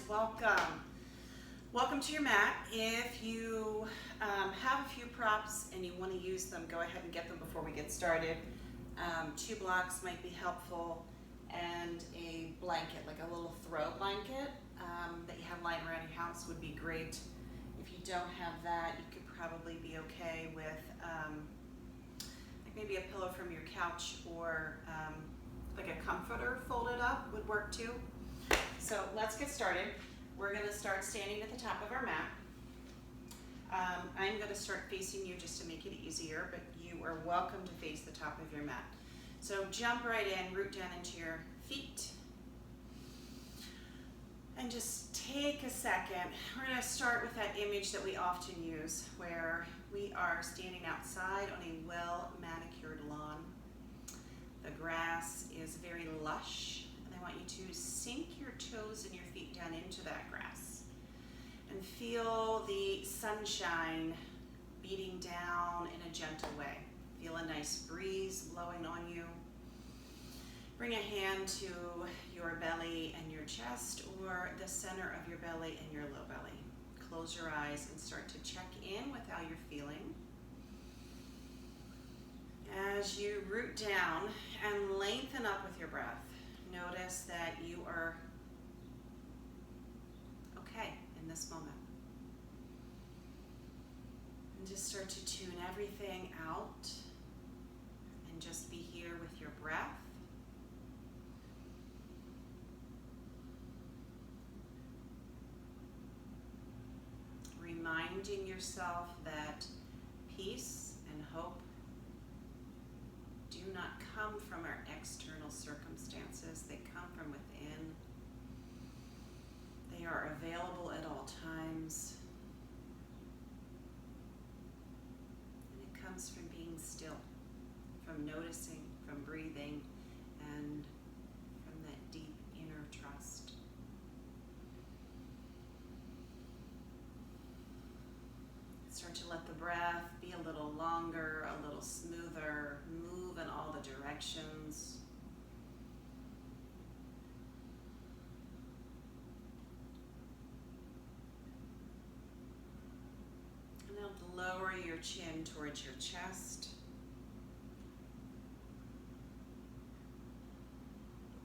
welcome. Welcome to your mat. If you have a few props and you want to use them, go ahead and get them before we get started. 2 blocks might be helpful, and a blanket, like a little throw blanket that you have lying around your house would be great. If you don't have that, you could probably be okay with like maybe a pillow from your couch, or like a comforter folded up would work too. So let's get started. We're going to start standing at the top of our mat. I'm going to start facing you just to make it easier, but you are welcome to face the top of your mat. So jump right in, root down into your feet. And just take a second. We're going to start with that image that we often use, where we are standing outside on a well-manicured lawn. The grass is very lush, and I want you to sink your toes and your feet down into that grass and feel the sunshine beating down in a gentle way. Feel a nice breeze blowing on you. Bring a hand to your belly and your chest, or the center of your belly and your low belly. Close your eyes and start to check in with how you're feeling. As you root down and lengthen up with your breath, notice that you are okay in this moment. And just start to tune everything out and just be here with your breath. Reminding yourself that peace and hope do not come from our external circumstances. They come from within. They are available at all times. And it comes from being still, from noticing, from breathing, and from that deep inner trust. Start to let the breath be a little longer, a little smoother, move in all the directions. And now lower your chin towards your chest.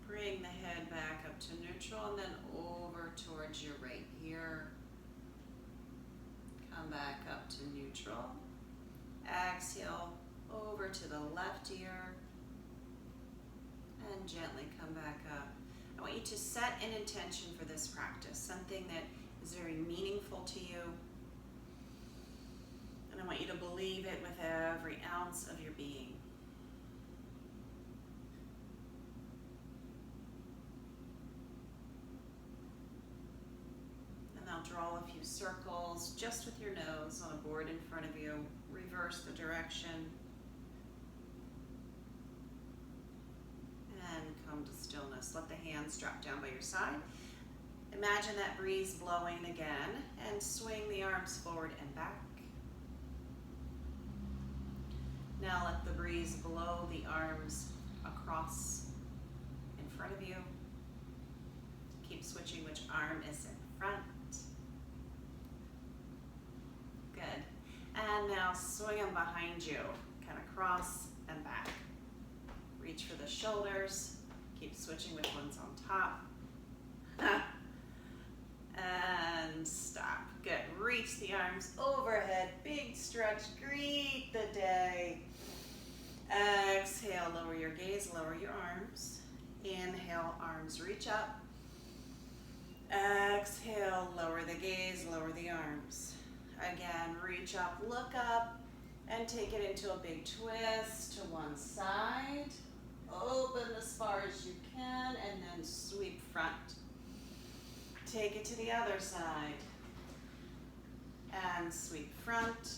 Bring the head back up to neutral and then over towards your right ear. Come back up to neutral. Exhale over to the left ear. And gently come back up. I want you to set an intention for this practice, something that is very meaningful to you. And I want you to believe it with every ounce of your being. Draw a few circles just with your nose on a board in front of you. Reverse the direction. And come to stillness. Let the hands drop down by your side. Imagine that breeze blowing again, and swing the arms forward and back. Now let the breeze blow the arms across in front of you. Keep switching which arm is in front. And now swing them behind you, kind of cross and back. Reach for the shoulders. Keep switching with ones on top. And stop. Good. Reach the arms overhead. Big stretch. Greet the day. Exhale. Lower your gaze. Lower your arms. Inhale. Arms reach up. Exhale. Lower the gaze. Lower the arms. Again, reach up, look up, and take it into a big twist to one side. Open as far as you can, and then sweep front. Take it to the other side. And sweep front.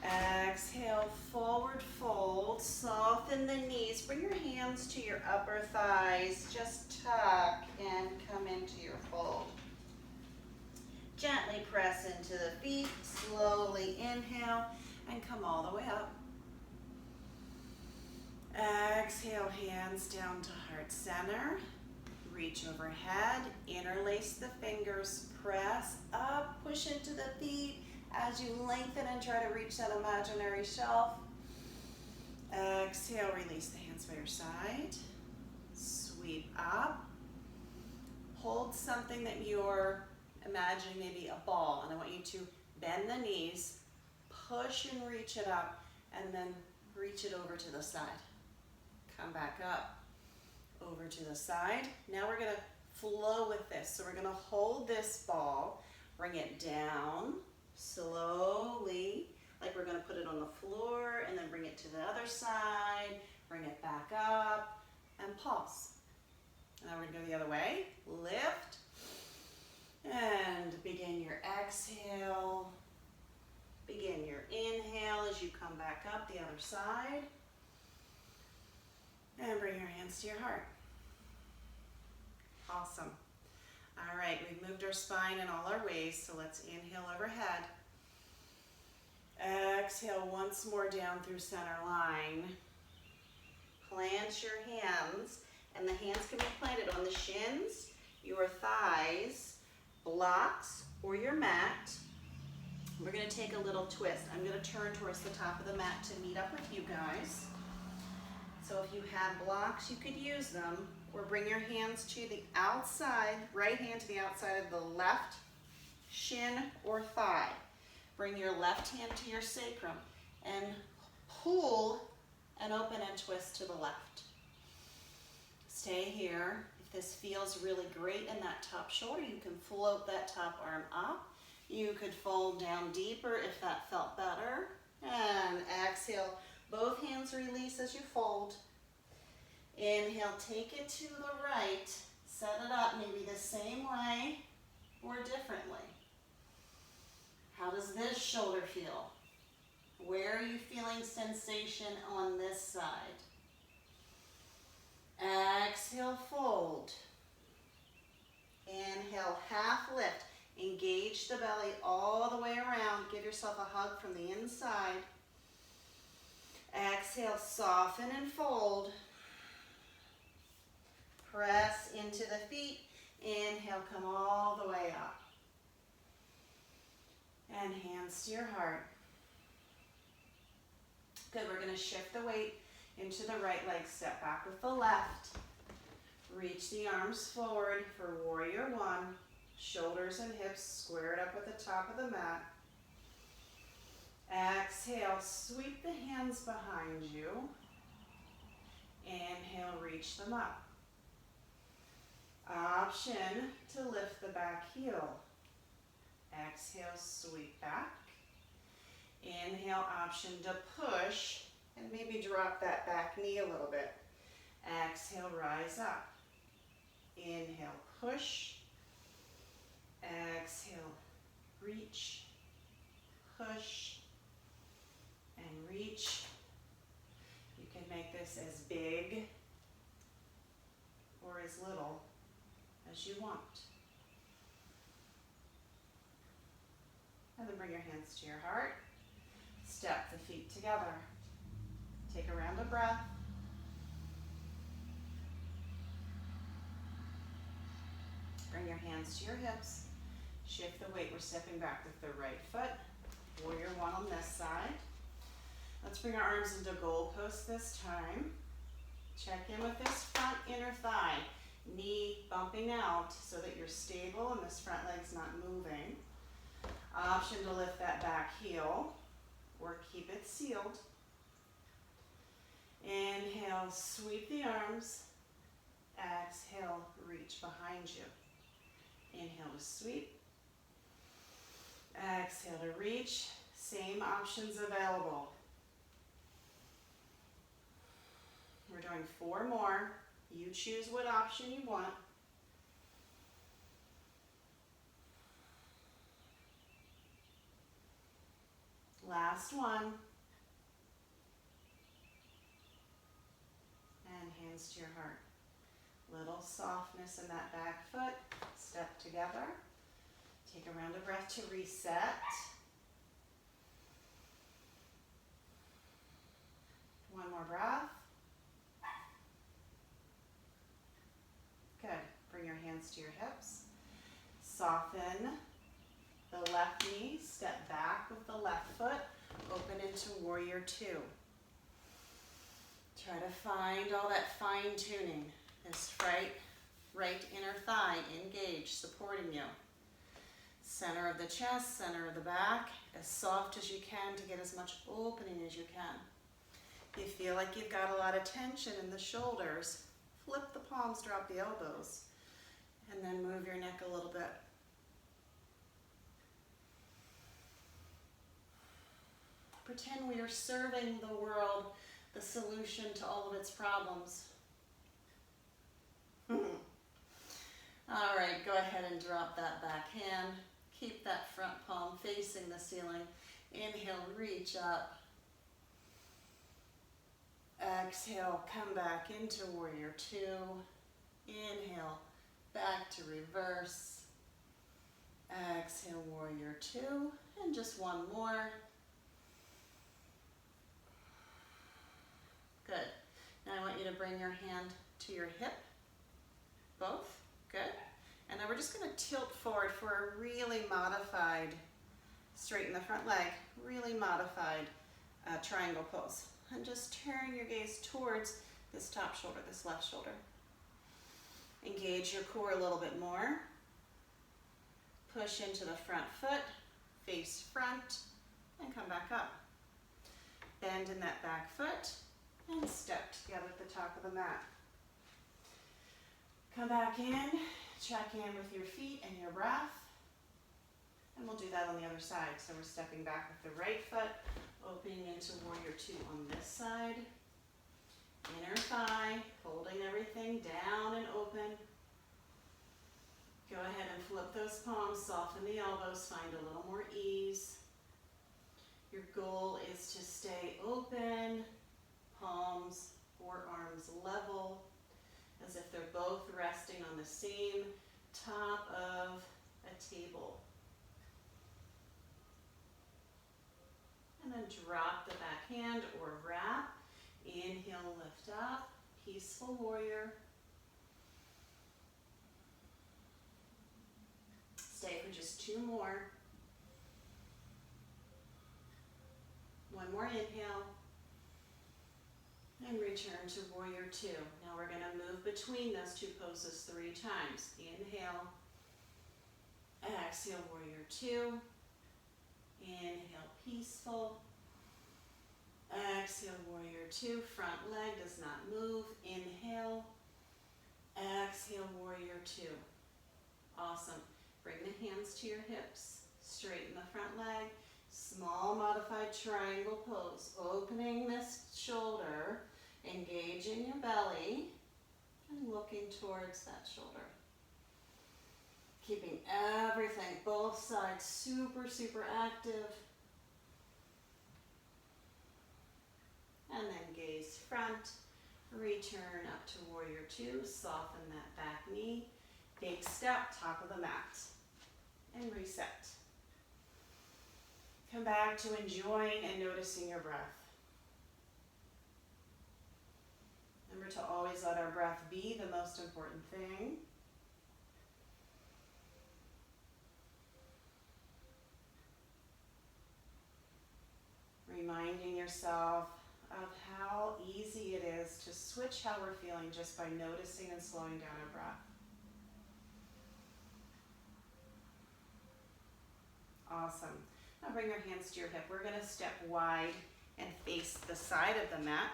Exhale, forward fold. Soften the knees. Bring your hands to your upper thighs. Just tuck and come into your fold. Gently press into the feet, slowly inhale, and come all the way up. Exhale, hands down to heart center. Reach overhead, interlace the fingers, press up, push into the feet as you lengthen and try to reach that imaginary shelf. Exhale, release the hands by your side. Sweep up. Hold something that you're imagining, maybe a ball, and I want you to bend the knees, push and reach it up, and then reach it over to the side. Come back up, over to the side. Now we're gonna flow with this. So we're gonna hold this ball, bring it down slowly, like we're gonna put it on the floor, and then bring it to the other side, bring it back up, and pulse. Now we're gonna go the other way. Lift, and begin your exhale. Begin your inhale as you come back up the other side. And bring your hands to your heart. Awesome. All right, we've moved our spine in all our ways, so let's inhale overhead. Exhale once more down through center line. Plant your hands, and the hands can be planted on the shins, your thighs, blocks, or your mat. We're gonna take a little twist. I'm gonna turn towards the top of the mat to meet up with you guys. So if you have blocks, you could use them, or bring your hands to the outside, right hand to the outside of the left shin or thigh. Bring your left hand to your sacrum and pull and open and twist to the left. Stay here. If this feels really great in that top shoulder, you can float that top arm up. You could fold down deeper if that felt better. And exhale. Both hands release as you fold. Inhale, take it to the right. Set it up maybe the same way or differently. How does this shoulder feel? Where are you feeling sensation on this side? Exhale, fold. Inhale, half lift. Engage the belly all the way around. Give yourself a hug from the inside. Exhale, soften and fold. Press into the feet. Inhale, come all the way up. And hands to your heart. Good, we're gonna shift the weight into the right leg. Step back with the left. Reach the arms forward for warrior one. Shoulders and hips squared up at the top of the mat. Exhale, sweep the hands behind you. Inhale, reach them up. Option to lift the back heel. Exhale, sweep back. Inhale, option to push and maybe drop that back knee a little bit. Exhale, rise up. Inhale, push. Exhale, reach, push, and reach. You can make this as big or as little as you want. And then bring your hands to your heart. Step the feet together. Take a round of breath. Bring your hands to your hips. Shift the weight. We're stepping back with the right foot. Warrior one on this side. Let's bring our arms into goal post this time. Check in with this front inner thigh. Knee bumping out so that you're stable and this front leg's not moving. Option to lift that back heel or keep it sealed. Inhale, sweep the arms. Exhale, reach behind you. Inhale to sweep. Exhale to reach. Same options available. We're doing 4 more. You choose what option you want. Last one. And hands to your heart. Little softness in that back foot. Step together. Take a round of breath to reset. One more breath. Good. hands to your hips. Soften the left knee, step back with the left foot, open into warrior two. Try to find all that fine tuning. This right inner thigh engaged, supporting you. Center of the chest, center of the back, as soft as you can to get as much opening as you can. If you feel like you've got a lot of tension in the shoulders, flip the palms, drop the elbows, and then move your neck a little bit. Pretend we are serving the world the solution to all of its problems. All right, go ahead and drop that back hand. Keep that front palm facing the ceiling. Inhale, reach up. Exhale, come back into warrior two. Inhale, back to reverse. Exhale, warrior two. And just one more. Good. Now I want you to bring your hand to your hip. Both. Good. And then we're just going to tilt forward for a really modified, straighten the front leg, really modified triangle pose. And just turn your gaze towards this top shoulder, this left shoulder. Engage your core a little bit more. Push into the front foot, face front, and come back up. Bend in that back foot, and step together at the top of the mat. Come back in, check in with your feet and your breath. And we'll do that on the other side. So we're stepping back with the right foot, opening into warrior two on this side. Inner thigh, holding everything down and open. Go ahead and flip those palms, soften the elbows, find a little more ease. Your goal is to stay open, palms, forearms level, as if they're both resting on the same top of a table. And then drop the back hand or wrap. Inhale, lift up, peaceful warrior. Stay for just two more. One more inhale. And return to warrior two. Now we're going to move between those two poses 3 times. Inhale. Exhale, warrior two. Inhale, peaceful. Exhale, warrior two. Front leg does not move. Inhale. Exhale, warrior two. Awesome. Bring the hands to your hips. Straighten the front leg. Small modified triangle pose. Opening this shoulder. Engaging your belly. And looking towards that shoulder. Keeping everything, both sides, super, super active. And then gaze front, return up to warrior two, soften that back knee, big step, top of the mat, and reset. Come back to enjoying and noticing your breath. Remember to always let our breath be the most important thing. Reminding yourself of how easy it is to switch how we're feeling just by noticing and slowing down our breath. Awesome. Now bring your hands to your hip. We're going to step wide and face the side of the mat.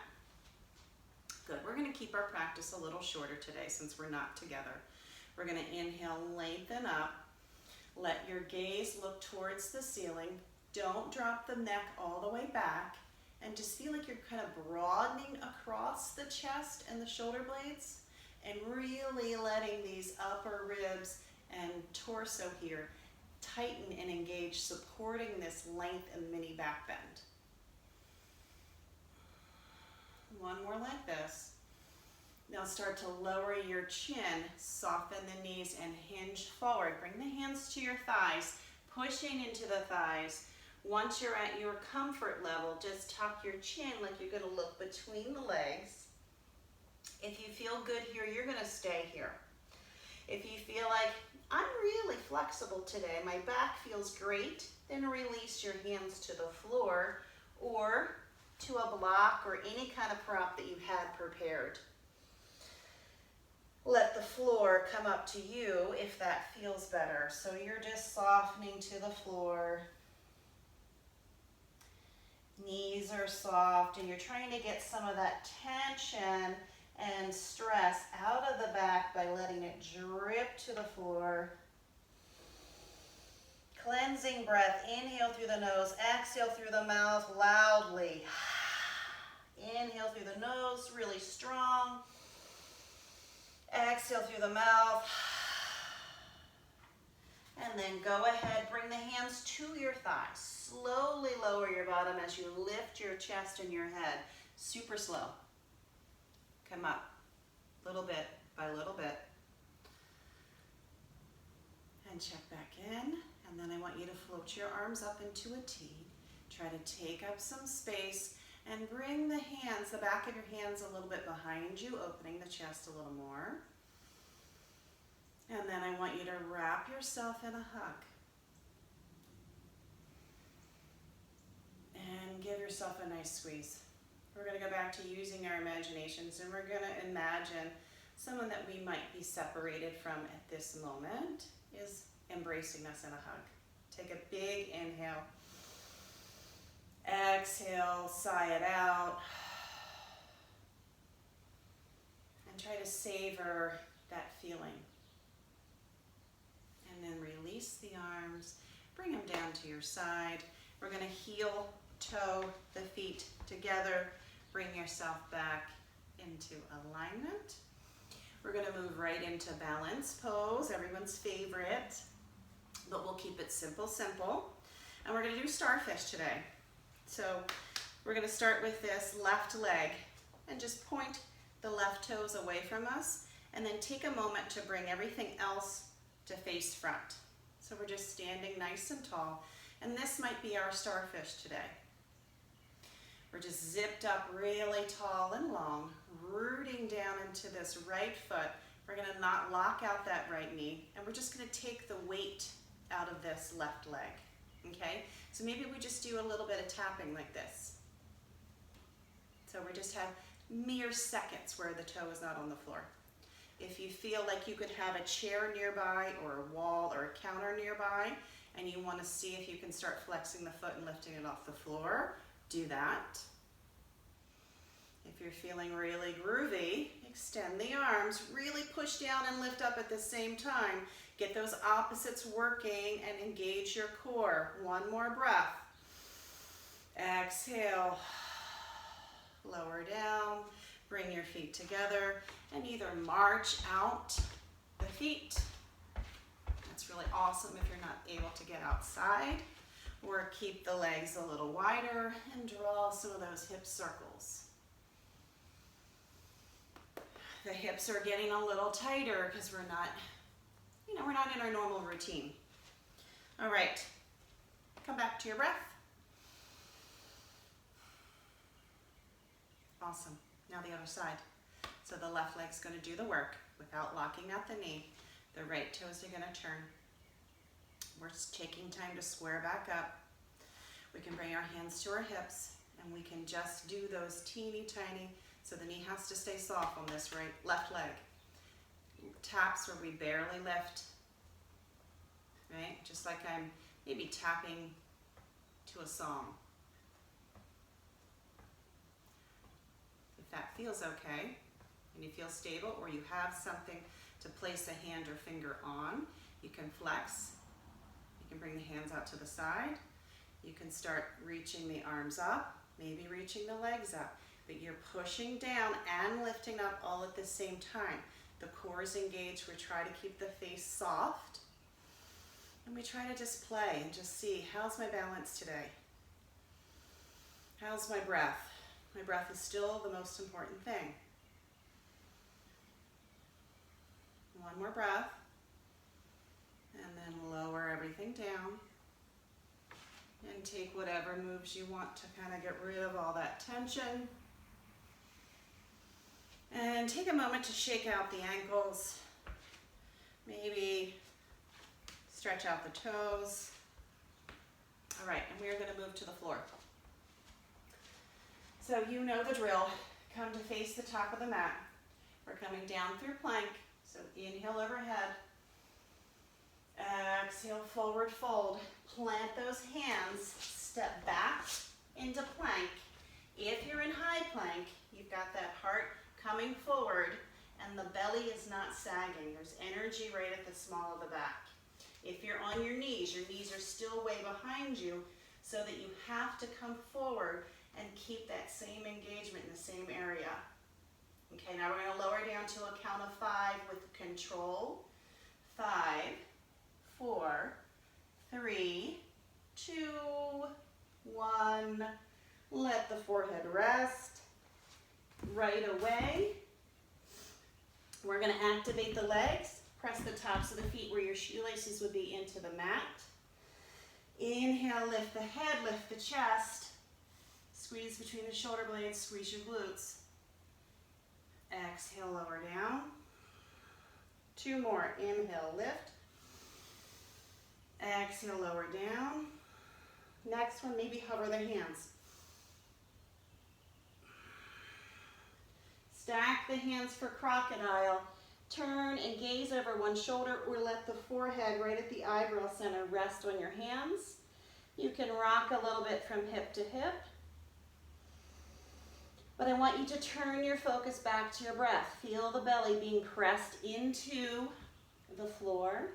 Good. We're going to keep our practice a little shorter today since we're not together. We're going to inhale, lengthen up. Let your gaze look towards the ceiling. Don't drop the neck all the way back, and just feel like you're kind of broadening across the chest and the shoulder blades, and really letting these upper ribs and torso here tighten and engage, supporting this length and mini back bend. One more like this. Now start to lower your chin, soften the knees, and hinge forward. Bring the hands to your thighs, pushing into the thighs. Once you're at your comfort level, just tuck your chin like you're going to look between the legs. If you feel good here, you're going to stay here. If you feel like, I'm really flexible today, my back feels great, then release your hands to the floor or to a block or any kind of prop that you had prepared. Let the floor come up to you if that feels better. So you're just softening to the floor. Knees are soft and you're trying to get some of that tension and stress out of the back by letting it drip to the floor. Cleansing breath. Inhale through the nose, exhale through the mouth loudly. Inhale through the nose, really strong. Exhale through the mouth. And then go ahead, bring the hands to your thighs. Slowly lower your bottom as you lift your chest and your head. Super slow. Come up, little bit by little bit. And check back in. And then I want you to float your arms up into a T. Try to take up some space and bring the hands, the back of your hands a little bit behind you, opening the chest a little more. And then I want you to wrap yourself in a hug. And give yourself a nice squeeze. We're going to go back to using our imaginations, and we're going to imagine someone that we might be separated from at this moment is embracing us in a hug. Take a big inhale. Exhale, sigh it out. And try to savor that feeling. And then release the arms, bring them down to your side. We're going to heel, toe the feet together. Bring yourself back into alignment. We're going to move right into balance pose, everyone's favorite, but we'll keep it simple, simple. And we're going to do starfish today. So we're going to start with this left leg and just point the left toes away from us, and then take a moment to bring everything else to face front. So we're just standing nice and tall, and this might be our starfish today. We're just zipped up really tall and long, rooting down into this right foot. We're going to not lock out that right knee, and we're just going to take the weight out of this left leg. Okay? So maybe we just do a little bit of tapping like this. So we just have mere seconds where the toe is not on the floor. If you feel like you could have a chair nearby or a wall or a counter nearby, and you want to see if you can start flexing the foot and lifting it off the floor, do that. If you're feeling really groovy, extend the arms, really push down and lift up at the same time. Get those opposites working and engage your core. One more breath. Exhale. Lower down. Bring your feet together and either march out the feet. That's really awesome if you're not able to get outside, or keep the legs a little wider and draw some of those hip circles. The hips are getting a little tighter because we're not in our normal routine. All right, come back to your breath. Awesome. Now the other side. So the left leg's going to do the work without locking out the knee. The right toes are going to turn. We're just taking time to square back up. We can bring our hands to our hips, and we can just do those teeny tiny, so the knee has to stay soft on this left leg. Taps where we barely lift, right? Just like I'm maybe tapping to a song. If that feels okay, and you feel stable, or you have something to place a hand or finger on, you can flex. You can bring the hands out to the side. You can start reaching the arms up, maybe reaching the legs up, but you're pushing down and lifting up all at the same time. The core is engaged. We try to keep the face soft, and we try to just play and just see, how's my balance today? How's my breath? My breath is still the most important thing. One more breath, and then lower everything down, and take whatever moves you want to kind of get rid of all that tension. And take a moment to shake out the ankles, Maybe stretch out the toes. All right, and we're going to move to the floor. So you know the drill. Come to face the top of the mat. We're coming down through plank. So inhale overhead. Exhale, forward fold. Plant those hands. Step back into plank. If you're in high plank, you've got that heart coming forward and the belly is not sagging. There's energy right at the small of the back. If you're on your knees are still way behind you so that you have to come forward and keep that same engagement in the same area. Okay, now we're going to lower down to a count of 5 with control. 5, 4, 3, 2, 1. Let the forehead rest. Right away, we're going to activate the legs. Press the tops of the feet where your shoelaces would be into the mat. Inhale, lift the head, lift the chest. Squeeze between the shoulder blades, squeeze your glutes. Exhale, lower down. 2 more. Inhale, lift. Exhale, lower down. Next one, maybe hover the hands. Stack the hands for crocodile. Turn and gaze over one shoulder or let the forehead right at the eyebrow center rest on your hands. You can rock a little bit from hip to hip. But I want you to turn your focus back to your breath. Feel the belly being pressed into the floor.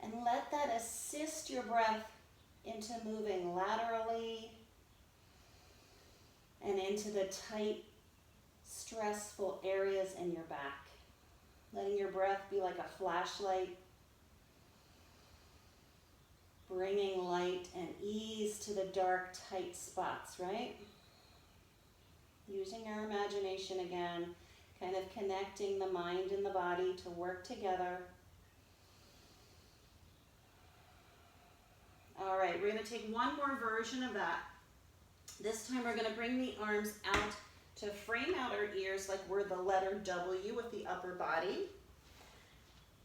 And let that assist your breath into moving laterally and into the tight, stressful areas in your back. Letting your breath be like a flashlight, bringing light and ease to the dark, tight spots, right? Using our imagination again, kind of connecting the mind and the body to work together. All right, we're going to take one more version of that. This time we're going to bring the arms out to frame out our ears like we're the letter W with the upper body.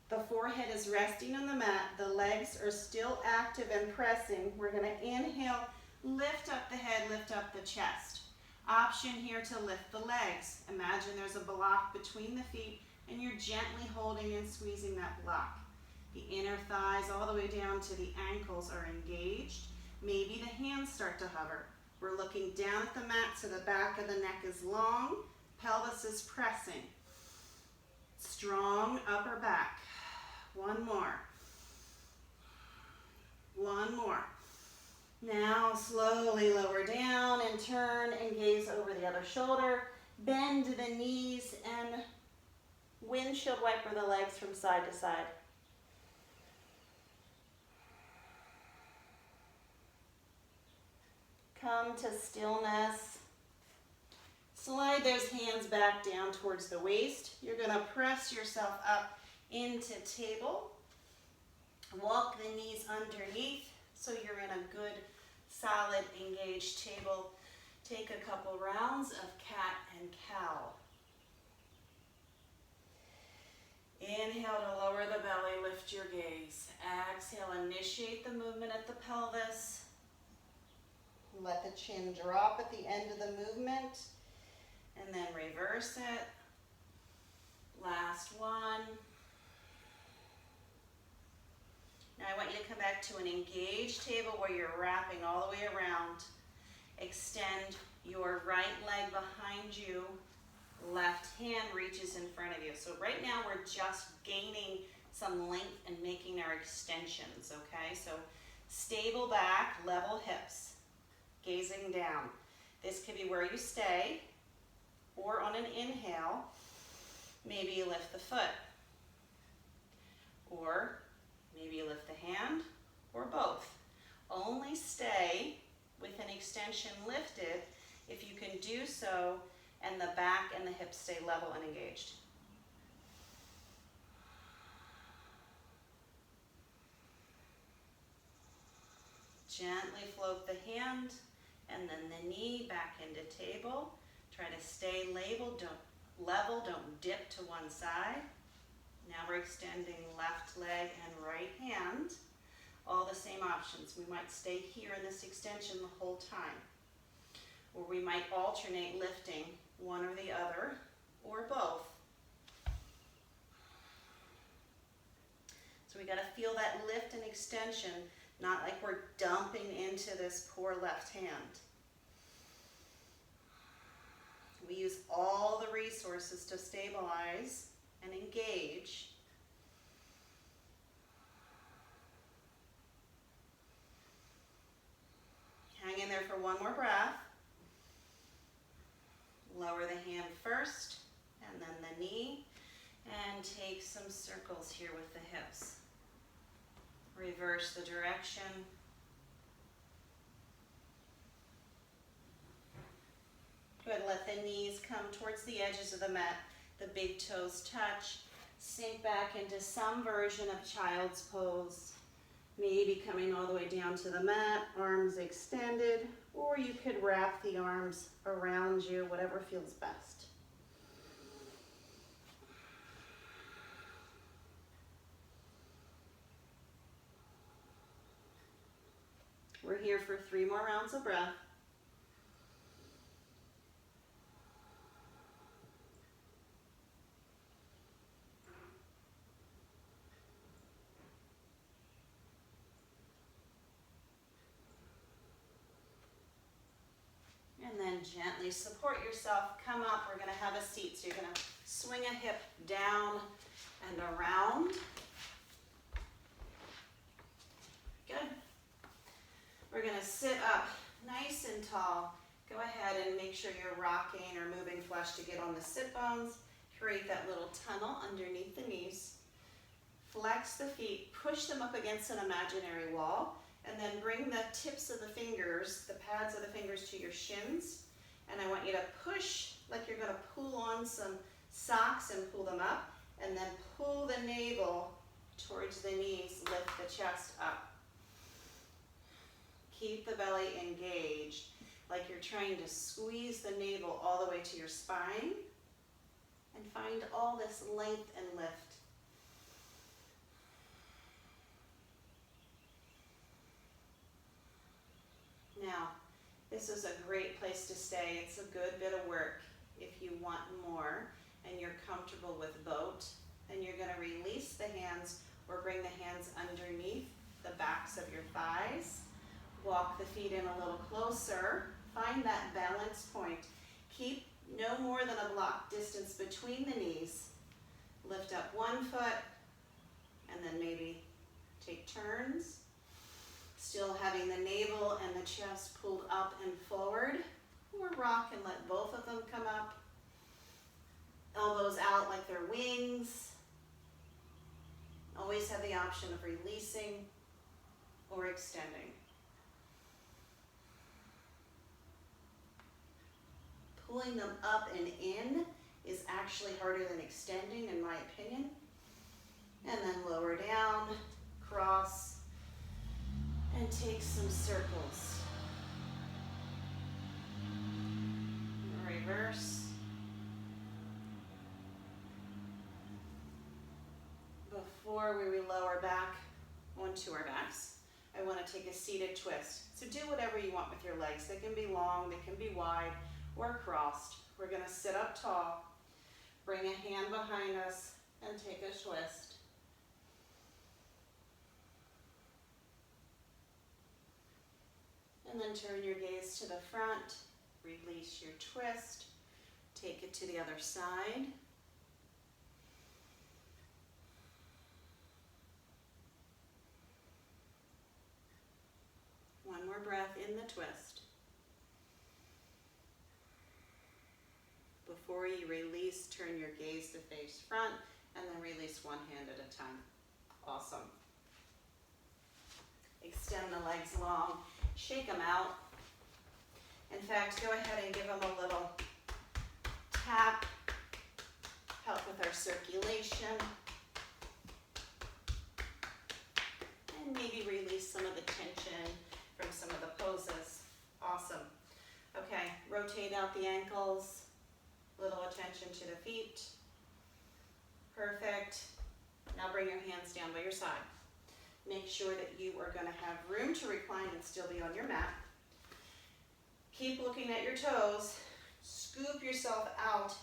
The forehead is resting on the mat. The legs are still active and pressing. We're going to inhale, lift up the head, lift up the chest. Option here to lift the legs. Imagine there's a block between the feet and you're gently holding and squeezing that block. The inner thighs all the way down to the ankles are engaged. Maybe the hands start to hover. We're looking down at the mat so the back of the neck is long, pelvis is pressing. Strong upper back. One more. One more. Now slowly lower down and turn and gaze over the other shoulder. Bend the knees and windshield wiper the legs from side to side. Come to stillness. Slide those hands back down towards the waist. You're going to press yourself up into table. Walk the knees underneath so you're in a good, solid, engaged table. Take a couple rounds of cat and cow. Inhale to lower the belly, lift your gaze. Exhale, initiate the movement at the pelvis. Let the chin drop at the end of the movement, and then reverse it. Last one. Now I want you to come back to an engaged table where you're wrapping all the way around. Extend your right leg behind you. Left hand reaches in front of you. So right now we're just gaining some length and making our extensions, okay? So stable back, level hips. Gazing down. This could be where you stay, or on an inhale, maybe you lift the foot, or maybe you lift the hand, or both. Only stay with an extension lifted if you can do so and the back and the hips stay level and engaged. Gently float the hand and then the knee back into table. Try to stay level, don't dip to one side. Now we're extending left leg and right hand. All the same options. We might stay here in this extension the whole time. Or we might alternate lifting one or the other, or both. So we got to feel that lift and extension, not like we're dumping into this poor left hand. We use all the resources to stabilize and engage. Hang in there for one more breath. Lower the hand first, and then the knee, and take some circles here with the hips. Reverse the direction. Good, let the knees come towards the edges of the mat. The big toes touch. Sink back into some version of child's pose. Maybe coming all the way down to the mat, arms extended, or you could wrap the arms around you, whatever feels best. We're here for 3 more rounds of breath. And then gently support yourself, come up, we're gonna have a seat. So you're gonna swing a hip down and around. Good. We're gonna sit up nice and tall. Go ahead and make sure you're rocking or moving flush to get on the sit bones. Create that little tunnel underneath the knees. Flex the feet, push them up against an imaginary wall. And then bring the tips of the fingers, the pads of the fingers to your shins. And I want you to push like you're gonna pull on some socks and pull them up. And then pull the navel towards the knees, lift the chest up. Keep the belly engaged, like you're trying to squeeze the navel all the way to your spine. And find all this length and lift. Now, this is a great place to stay. It's a good bit of work. If you want more and you're comfortable with boat, then you're going to release the hands or bring the hands underneath the backs of your thighs. Walk the feet in a little closer. Find that balance point. Keep no more than a block distance between the knees. Lift up one foot and then maybe take turns. Still having the navel and the chest pulled up and forward. Or rock and let both of them come up. Elbows out like they're wings. Always have the option of releasing or extending. Pulling them up and in is actually harder than extending, in my opinion. And then lower down, cross, and take some circles. Reverse. Before we lower back onto our backs, I want to take a seated twist. So do whatever you want with your legs. They can be long, they can be wide, or crossed. We're going to sit up tall, bring a hand behind us, and take a twist. And then turn your gaze to the front, release your twist, take it to the other side. One more breath in the twist. Before you release, turn your gaze to face front, and then release one hand at a time. Awesome. Extend the legs long. Shake them out. In fact, go ahead and give them a little tap. Help with our circulation. And maybe release some of the tension from some of the poses. Awesome. Okay, rotate out the ankles. Little attention to the feet. Perfect. Now bring your hands down by your side. Make sure that you are going to have room to recline and still be on your mat. Keep looking at your toes. Scoop yourself out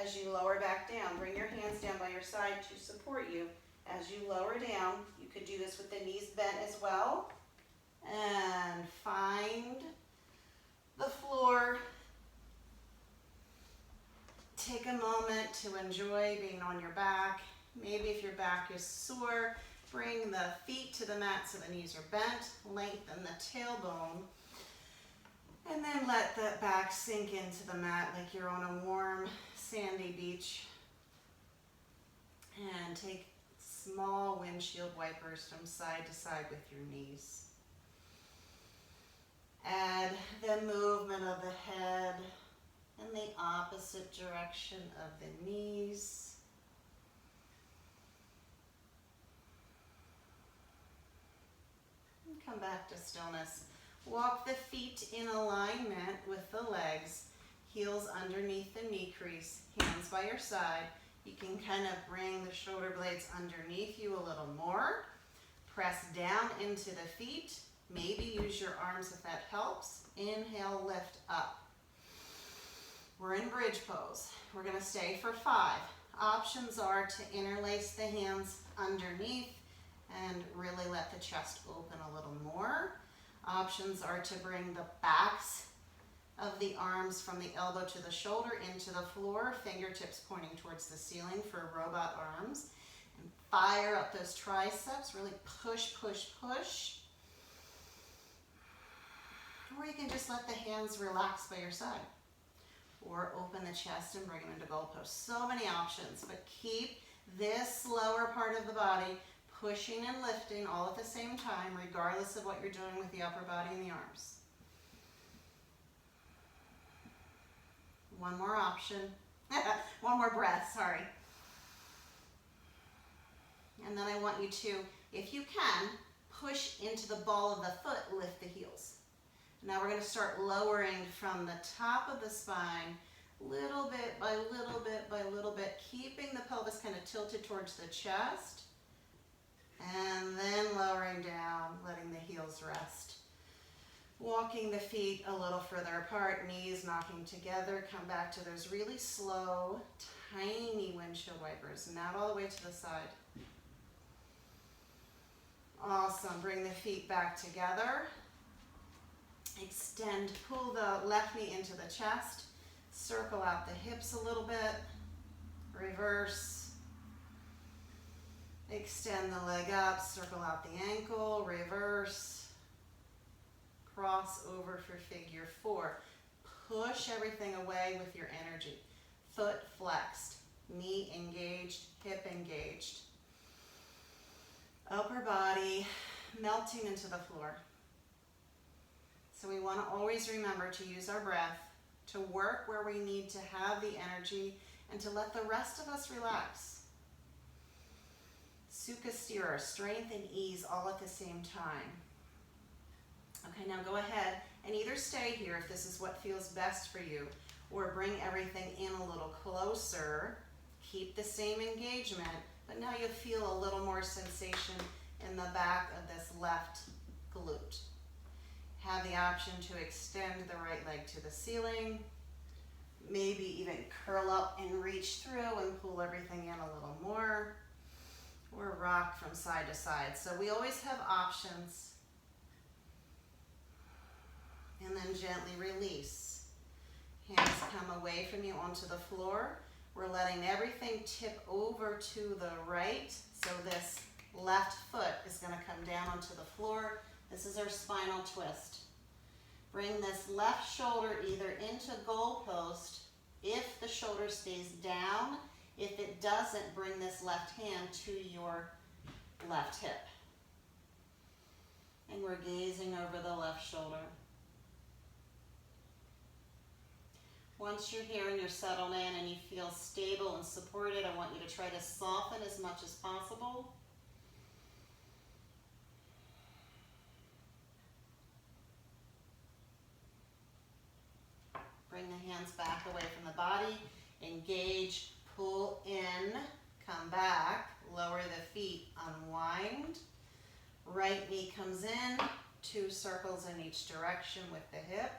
as you lower back down. Bring your hands down by your side to support you as you lower down. You could do this with the knees bent as well. And find the floor. Take a moment to enjoy being on your back. Maybe if your back is sore, bring the feet to the mat so the knees are bent. Lengthen the tailbone. And then let the back sink into the mat like you're on a warm, sandy beach. And take small windshield wipers from side to side with your knees. Add the movement of the head in the opposite direction of the knees. And come back to stillness. Walk the feet in alignment with the legs, heels underneath the knee crease, hands by your side. You can kind of bring the shoulder blades underneath you a little more. Press down into the feet. Maybe use your arms if that helps. Inhale, lift up. We're in bridge pose. We're going to stay for 5. Options are to interlace the hands underneath and really let the chest open a little more. Options are to bring the backs of the arms from the elbow to the shoulder into the floor, fingertips pointing towards the ceiling for robot arms. And fire up those triceps, really push, push, push. Or you can just let the hands relax by your side. Or open the chest and bring them into goalposts. So many options, but keep this lower part of the body pushing and lifting all at the same time, regardless of what you're doing with the upper body and the arms. One more option. One more breath, sorry. And then I want you to, if you can, push into the ball of the foot, lift the heels. Now we're going to start lowering from the top of the spine, little bit by little bit by little bit, keeping the pelvis kind of tilted towards the chest. And then lowering down, letting the heels rest. Walking the feet a little further apart, knees knocking together. Come back to those really slow, tiny windshield wipers, not all the way to the side. Awesome. Bring the feet back together. Extend, pull the left knee into the chest. Circle out the hips a little bit. Reverse. Extend the leg up, circle out the ankle, reverse. Cross over for figure 4. Push everything away with your energy. Foot flexed, knee engaged, hip engaged. Upper body melting into the floor. So we want to always remember to use our breath to work where we need to have the energy and to let the rest of us relax. Sukha Sthira, strength and ease all at the same time. Okay, now go ahead and either stay here if this is what feels best for you, or bring everything in a little closer. Keep the same engagement, but now you'll feel a little more sensation in the back of this left glute. Have the option to extend the right leg to the ceiling, maybe even curl up and reach through and pull everything in a little more, or rock from side to side. So we always have options. And then gently release. Hands come away from you onto the floor. We're letting everything tip over to the right. So this left foot is going to come down onto the floor. This is our spinal twist. Bring this left shoulder either into goalpost if the shoulder stays down. If it doesn't, bring this left hand to your left hip. And we're gazing over the left shoulder. Once you're here and you're settled in and you feel stable and supported, I want you to try to soften as much as possible. Bring the hands back away from the body. Engage, pull in, come back, lower the feet, unwind. Right knee comes in, 2 circles in each direction with the hip.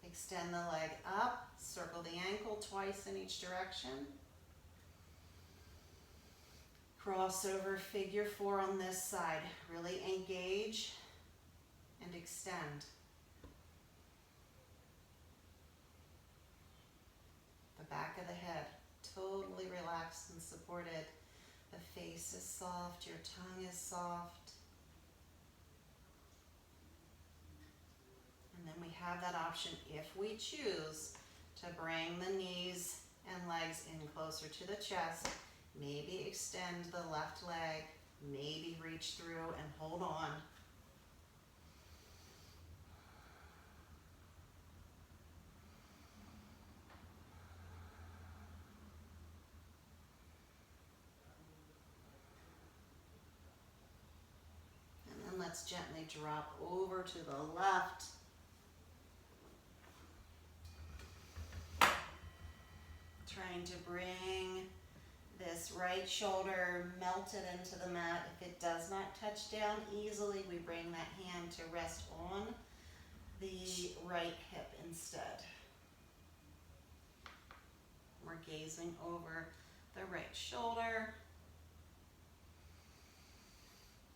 Extend the leg up, circle the ankle twice in each direction. Crossover figure 4 on this side. Really engage and extend. The back of the head, totally relaxed and supported. The face is soft, your tongue is soft. And then we have that option, if we choose, to bring the knees and legs in closer to the chest. Maybe extend the left leg, maybe reach through and hold on. And then let's gently drop over to the left. Trying to bring this right shoulder melted into the mat. If it does not touch down easily, we bring that hand to rest on the right hip instead. We're gazing over the right shoulder.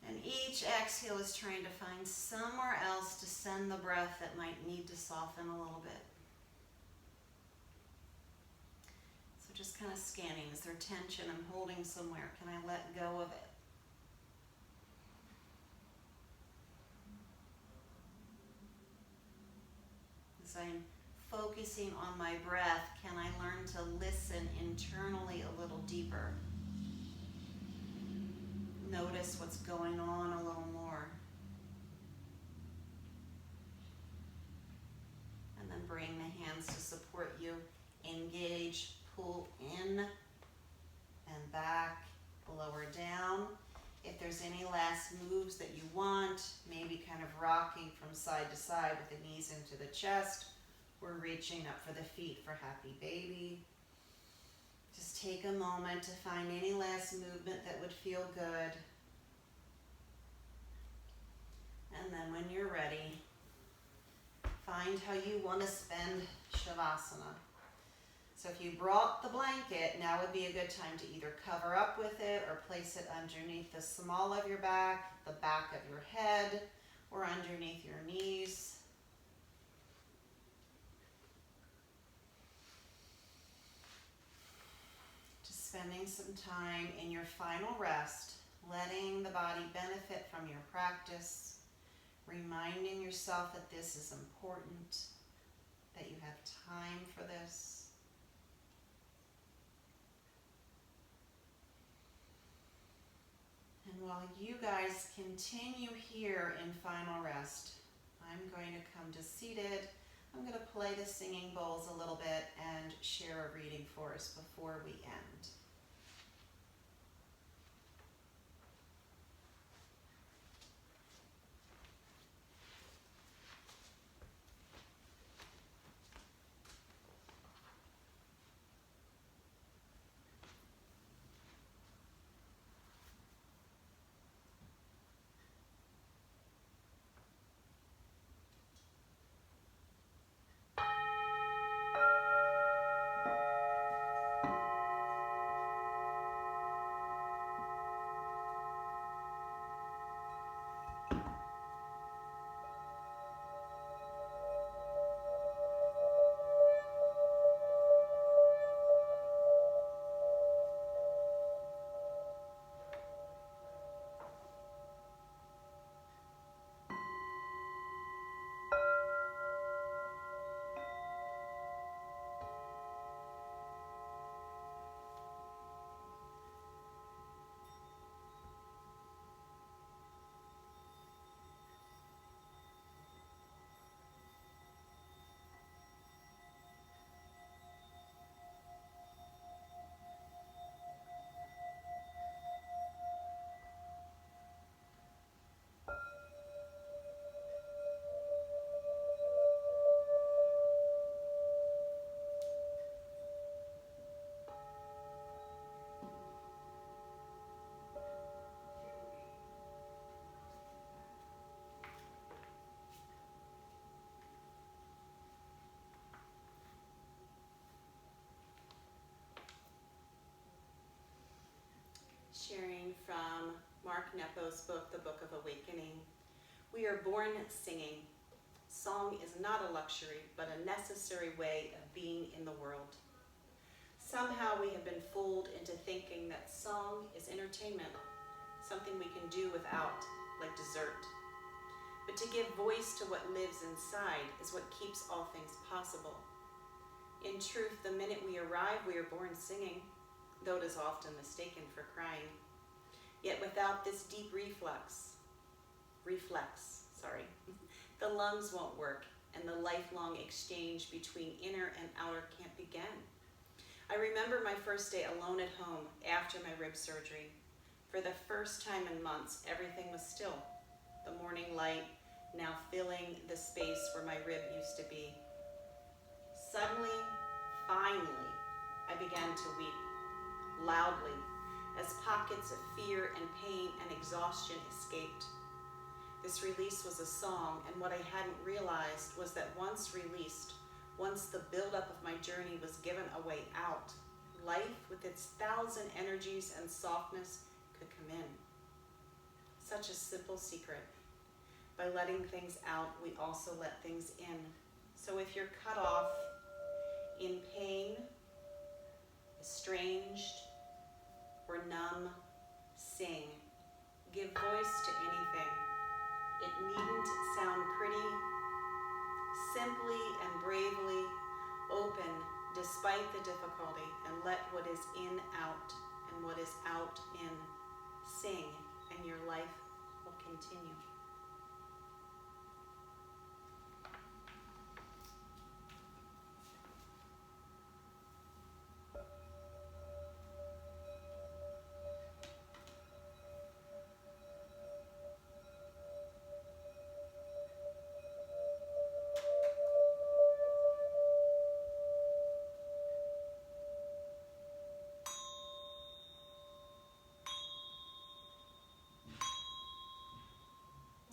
And each exhale is trying to find somewhere else to send the breath that might need to soften a little bit. Just kind of scanning. Is there tension I'm holding somewhere? Can I let go of it? As I'm focusing on my breath, can I learn to listen internally a little deeper? Notice what's going on a little more. And then bring the hands to support you. Engage. Pull in and back, lower down. If there's any last moves that you want, maybe kind of rocking from side to side with the knees into the chest, we're reaching up for the feet for happy baby. Just take a moment to find any last movement that would feel good. And then when you're ready, find how you want to spend Shavasana. So if you brought the blanket, now would be a good time to either cover up with it or place it underneath the small of your back, the back of your head, or underneath your knees. Just spending some time in your final rest, letting the body benefit from your practice, reminding yourself that this is important, that you have time for this. And while you guys continue here in final rest, I'm going to come to seated. I'm going to play the singing bowls a little bit and share a reading for us before we end. Mark Nepo's book, The Book of Awakening. We are born singing. Song is not a luxury, but a necessary way of being in the world. Somehow we have been fooled into thinking that song is entertainment, something we can do without, like dessert. But to give voice to what lives inside is what keeps all things possible. In truth, the minute we arrive, we are born singing, though it is often mistaken for crying. Yet without this deep reflex, the lungs won't work, and the lifelong exchange between inner and outer can't begin. I remember my first day alone at home after my rib surgery. For the first time in months, everything was still. The morning light now filling the space where my rib used to be. Suddenly, finally, I began to weep, loudly, as pockets of fear and pain and exhaustion escaped. This release was a song, and what I hadn't realized was that once released, once the buildup of my journey was given a way out, life with its 1,000 energies and softness could come in. Such a simple secret. By letting things out, we also let things in. So if you're cut off, in pain, estranged, or numb, sing. Give voice to anything. It needn't sound pretty. Simply and bravely open despite the difficulty, and let what is in out and what is out in. Sing, and your life will continue.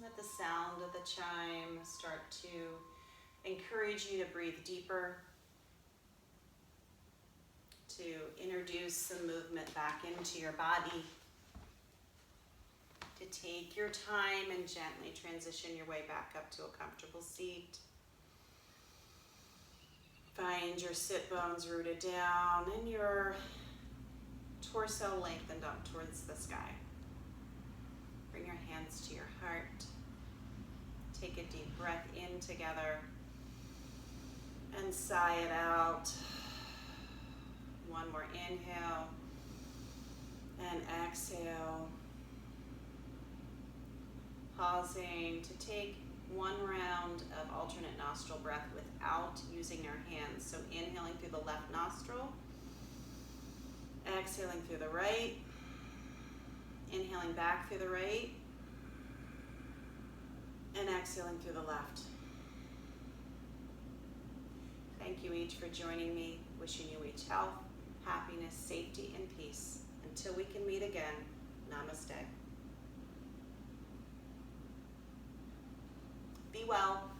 Let the sound of the chime start to encourage you to breathe deeper, to introduce some movement back into your body, to take your time and gently transition your way back up to a comfortable seat. Find your sit bones rooted down and your torso lengthened up towards the sky. Bring your hands to your heart. Take a deep breath in together and sigh it out. One more inhale and exhale. Pausing to take one round of alternate nostril breath without using our hands. So inhaling through the left nostril, exhaling through the right, inhaling back through the right, and exhaling through the left. Thank you each for joining me. Wishing you each health, happiness, safety, and peace. Until we can meet again, namaste. Be well.